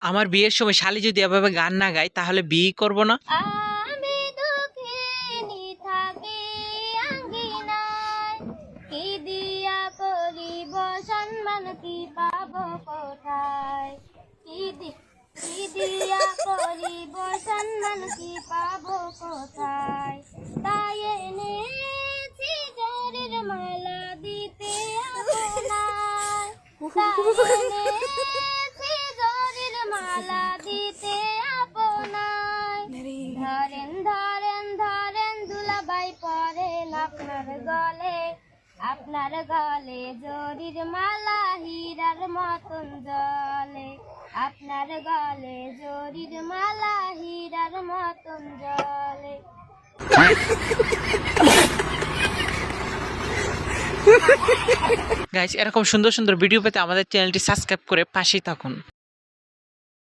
আমার বিয়ের সময় শালি যদি এভাবে গান না গায় তাহলে বিয়ে করব না। আমি দুঃখিনী থাকি আঙ্গিনায়, কি দিয়া করিব সম্মান, কি পাবো কোথায়? কি দিয়া করিব সম্মান, কি পাবো কোথায়? তাই এনেছি জরির মালা দিতে আপনার, তাই এনেছি জরির মালা দিতে আপনার। ধরেন ধরেন ধরেন দুলাভাই পরেন আপনার গলে জরির মালা হীরার মতন জলে, আপনার গলে জরির মালা হীরার মতন জলে। গাইস, এরকম সুন্দর সুন্দর ভিডিও পেতে আমাদের চ্যানেলটি সাবস্ক্রাইব করে পাশেই থাকুন।